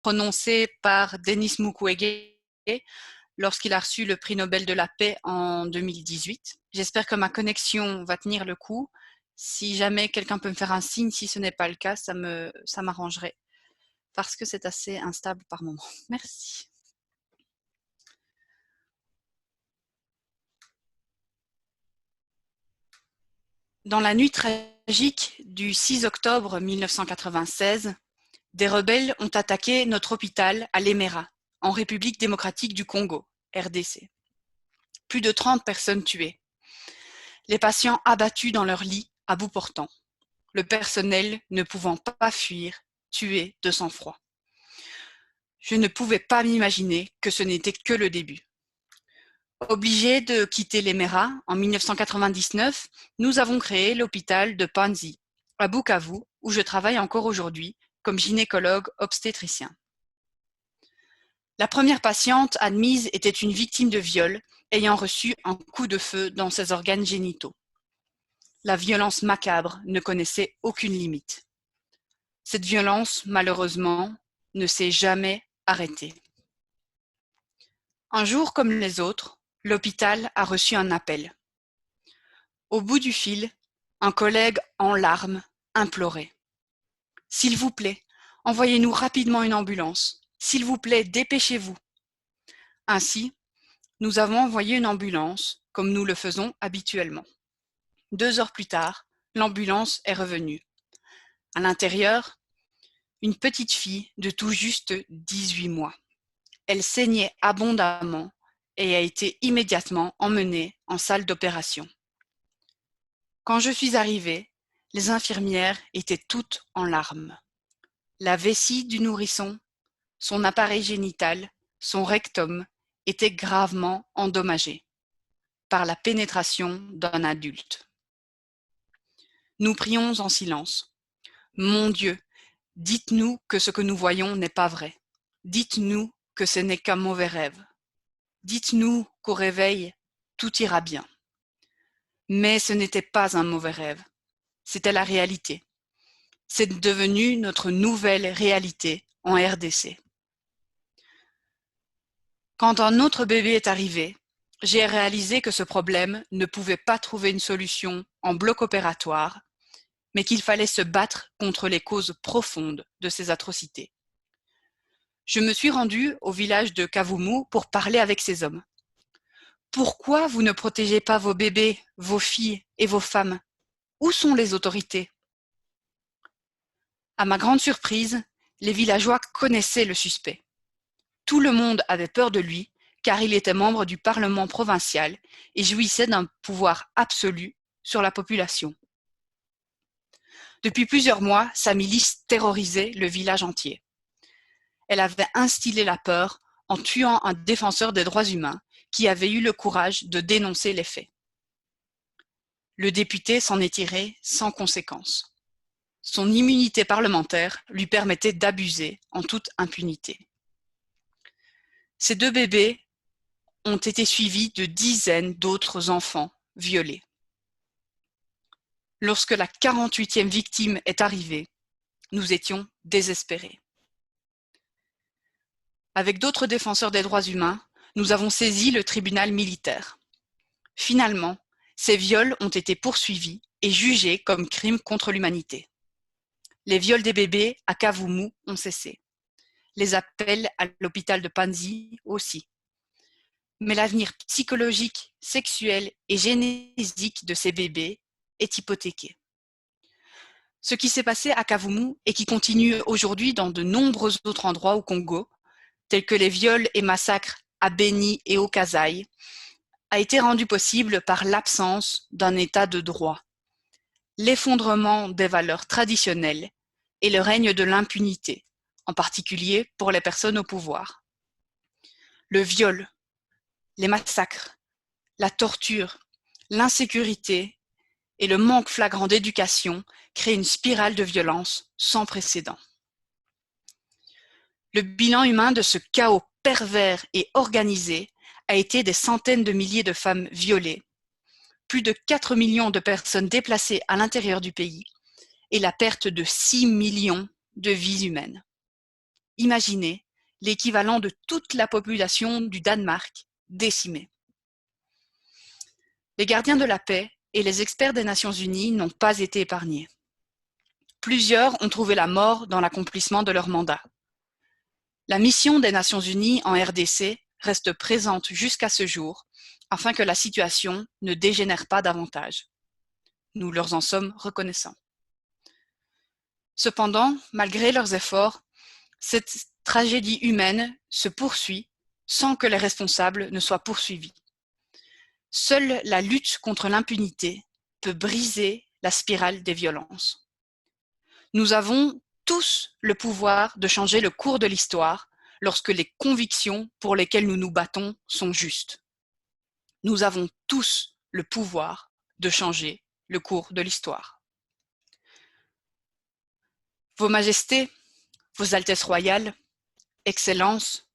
prononcée par Denis Mukwege lorsqu'il a reçu le prix Nobel de la paix en 2018. J'espère que ma connexion va tenir le coup. Si jamais quelqu'un peut me faire un signe, si ce n'est pas le cas, ça m'arrangerait parce que c'est assez instable par moment. Merci. Dans la nuit tragique du 6 octobre 1996, des rebelles ont attaqué notre hôpital à Lemera, en République démocratique du Congo, RDC. Plus de 30 personnes tuées. Les patients abattus dans leur lit, à bout portant. Le personnel ne pouvant pas fuir, tué de sang-froid. Je ne pouvais pas m'imaginer que ce n'était que le début. Obligés de quitter l'Emera en 1999, nous avons créé l'hôpital de Panzi, à Bukavu, où je travaille encore aujourd'hui comme gynécologue obstétricien. La première patiente admise était une victime de viol ayant reçu un coup de feu dans ses organes génitaux. La violence macabre ne connaissait aucune limite. Cette violence, malheureusement, ne s'est jamais arrêtée. Un jour comme les autres, l'hôpital a reçu un appel. Au bout du fil, un collègue en larmes implorait. « S'il vous plaît, envoyez-nous rapidement une ambulance. S'il vous plaît, dépêchez-vous. » Ainsi, nous avons envoyé une ambulance, comme nous le faisons habituellement. 2 heures plus tard, l'ambulance est revenue. À l'intérieur, une petite fille de tout juste 18 mois. Elle saignait abondamment et a été immédiatement emmenée en salle d'opération. Quand je suis arrivée, les infirmières étaient toutes en larmes. La vessie du nourrisson, son appareil génital, son rectum étaient gravement endommagés par la pénétration d'un adulte. Nous prions en silence. Mon Dieu, dites-nous que ce que nous voyons n'est pas vrai. Dites-nous que ce n'est qu'un mauvais rêve. Dites-nous qu'au réveil, tout ira bien. Mais ce n'était pas un mauvais rêve. C'était la réalité. C'est devenu notre nouvelle réalité en RDC. Quand un autre bébé est arrivé, j'ai réalisé que ce problème ne pouvait pas trouver une solution en bloc opératoire, mais qu'il fallait se battre contre les causes profondes de ces atrocités. Je me suis rendue au village de Kavumu pour parler avec ces hommes. Pourquoi vous ne protégez pas vos bébés, vos filles et vos femmes? Où sont les autorités? À ma grande surprise, les villageois connaissaient le suspect. Tout le monde avait peur de lui, car il était membre du Parlement provincial et jouissait d'un pouvoir absolu sur la population. Depuis plusieurs mois, sa milice terrorisait le village entier. Elle avait instillé la peur en tuant un défenseur des droits humains qui avait eu le courage de dénoncer les faits. Le député s'en est tiré sans conséquence. Son immunité parlementaire lui permettait d'abuser en toute impunité. Ces 2 bébés ont été suivis de dizaines d'autres enfants violés. Lorsque la 48e victime est arrivée, nous étions désespérés. Avec d'autres défenseurs des droits humains, nous avons saisi le tribunal militaire. Finalement, ces viols ont été poursuivis et jugés comme crimes contre l'humanité. Les viols des bébés à Kavumu ont cessé. Les appels à l'hôpital de Panzi aussi. Mais l'avenir psychologique, sexuel et génétique de ces bébés est hypothéqué. Ce qui s'est passé à Kavumu et qui continue aujourd'hui dans de nombreux autres endroits au Congo, tels que les viols et massacres à Beni et au Kasaï, a été rendu possible par l'absence d'un état de droit, l'effondrement des valeurs traditionnelles et le règne de l'impunité, en particulier pour les personnes au pouvoir. Le viol, les massacres, la torture, l'insécurité et le manque flagrant d'éducation créent une spirale de violence sans précédent. Le bilan humain de ce chaos pervers et organisé a été des centaines de milliers de femmes violées, plus de 4 millions de personnes déplacées à l'intérieur du pays et la perte de 6 millions de vies humaines. imaginez l'équivalent de toute la population du Danemark décimée. Les gardiens de la paix et les experts des Nations Unies n'ont pas été épargnés. Plusieurs ont trouvé la mort dans l'accomplissement de leur mandat. La mission des Nations Unies en RDC reste présente jusqu'à ce jour afin que la situation ne dégénère pas davantage. Nous leur en sommes reconnaissants. Cependant, malgré leurs efforts, cette tragédie humaine se poursuit sans que les responsables ne soient poursuivis. Seule la lutte contre l'impunité peut briser la spirale des violences. Nous avons tous le pouvoir de changer le cours de l'histoire lorsque les convictions pour lesquelles nous nous battons sont justes. Nous avons tous le pouvoir de changer le cours de l'histoire. Vos Majestés, Vos Altesses royales, Excellences,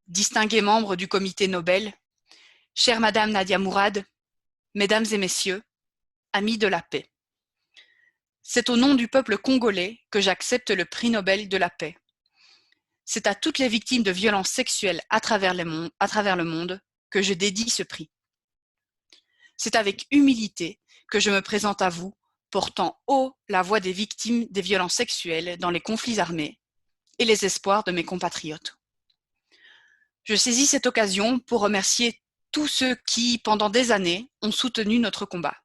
distingués membres du Comité Nobel, chère Madame Nadia Mourad, Mesdames et Messieurs, amis de la paix. C'est au nom du peuple congolais que j'accepte le prix Nobel de la paix. C'est à toutes les victimes de violences sexuelles à travers le monde que je dédie ce prix. C'est avec humilité que je me présente à vous, portant haut la voix des victimes des violences sexuelles dans les conflits armés et les espoirs de mes compatriotes. Je saisis cette occasion pour remercier tous ceux qui, pendant des années, ont soutenu notre combat.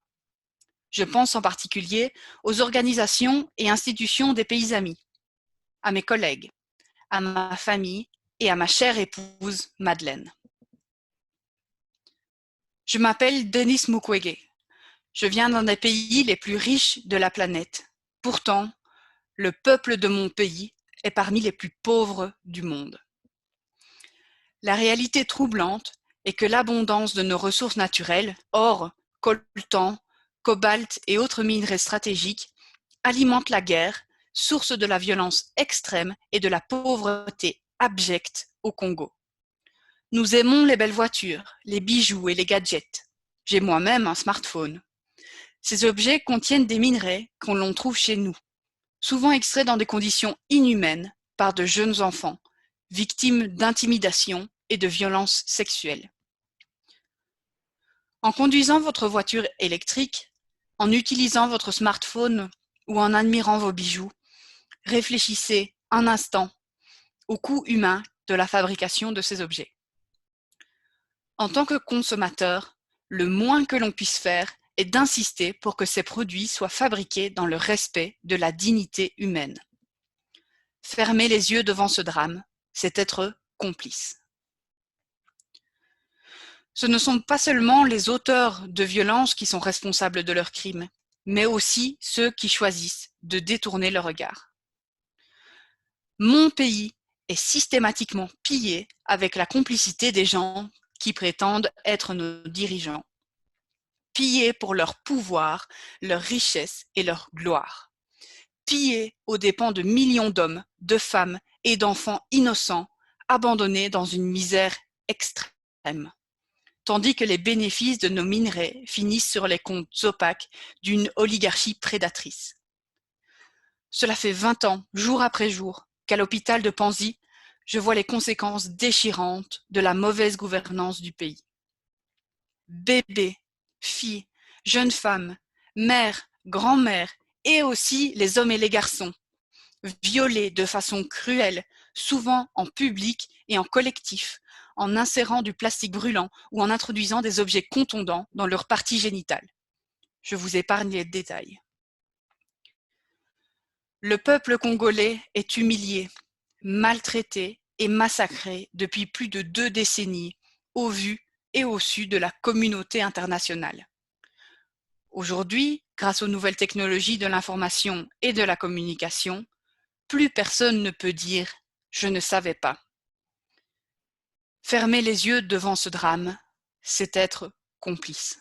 Je pense en particulier aux organisations et institutions des pays amis, à mes collègues, à ma famille et à ma chère épouse Madeleine. Je m'appelle Denis Mukwege. Je viens d'un des pays les plus riches de la planète. Pourtant, le peuple de mon pays est parmi les plus pauvres du monde. La réalité troublante est que l'abondance de nos ressources naturelles, or, coltan, cobalt et autres minerais stratégiques, alimente la guerre, source de la violence extrême et de la pauvreté abjecte au Congo. Nous aimons les belles voitures, les bijoux et les gadgets. J'ai moi-même un smartphone. Ces objets contiennent des minerais qu'on l'on trouve chez nous, souvent extraits dans des conditions inhumaines par de jeunes enfants, victimes d'intimidation et de violences sexuelles. En conduisant votre voiture électrique, en utilisant votre smartphone ou en admirant vos bijoux, réfléchissez un instant au coût humain de la fabrication de ces objets. En tant que consommateur, le moins que l'on puisse faire est d'insister pour que ces produits soient fabriqués dans le respect de la dignité humaine. Fermer les yeux devant ce drame, c'est être complice. Ce ne sont pas seulement les auteurs de violences qui sont responsables de leurs crimes, mais aussi ceux qui choisissent de détourner le regard. Mon pays est systématiquement pillé avec la complicité des gens qui prétendent être nos dirigeants. Pillé pour leur pouvoir, leur richesse et leur gloire. Pillé aux dépens de millions d'hommes, de femmes et d'enfants innocents abandonnés dans une misère extrême. Tandis que les bénéfices de nos minerais finissent sur les comptes opaques d'une oligarchie prédatrice. Cela fait 20 ans, jour après jour, qu'à l'hôpital de Panzi, je vois les conséquences déchirantes de la mauvaise gouvernance du pays. Bébés, filles, jeunes femmes, mères, grands-mères et aussi les hommes et les garçons, violés de façon cruelle, souvent en public et en collectif, en insérant du plastique brûlant ou en introduisant des objets contondants dans leur partie génitale. Je vous épargne les détails. Le peuple congolais est humilié, maltraité et massacré depuis plus de 2 décennies, au vu et au su de la communauté internationale. Aujourd'hui, grâce aux nouvelles technologies de l'information et de la communication, plus personne ne peut dire « je ne savais pas ». Fermer les yeux devant ce drame, c'est être complice.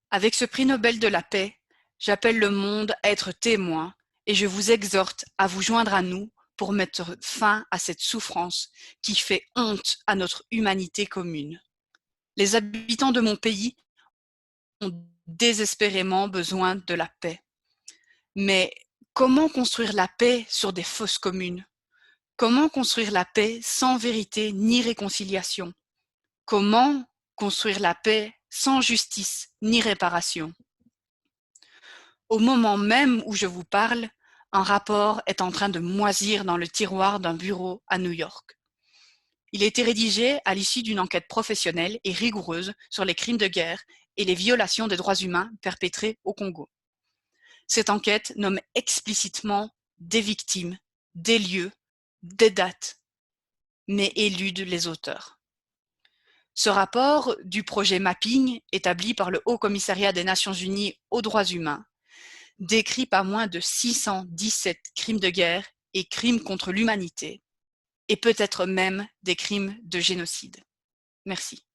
Avec ce prix Nobel de la paix, j'appelle le monde à être témoin et je vous exhorte à vous joindre à nous pour mettre fin à cette souffrance qui fait honte à notre humanité commune. Les habitants de mon pays ont désespérément besoin de la paix. Mais Comment construire la paix sur des fausses communes? Comment construire la paix sans vérité ni réconciliation? Comment construire la paix sans justice ni réparation? Au moment même où je vous parle, un rapport est en train de moisir dans le tiroir d'un bureau à New York. Il a été rédigé à l'issue d'une enquête professionnelle et rigoureuse sur les crimes de guerre et les violations des droits humains perpétrés au Congo. Cette enquête nomme explicitement des victimes, des lieux, des dates, mais élude les auteurs. Ce rapport du projet Mapping, établi par le Haut Commissariat des Nations Unies aux droits humains, décrit pas moins de 617 crimes de guerre et crimes contre l'humanité, et peut-être même des crimes de génocide. Merci.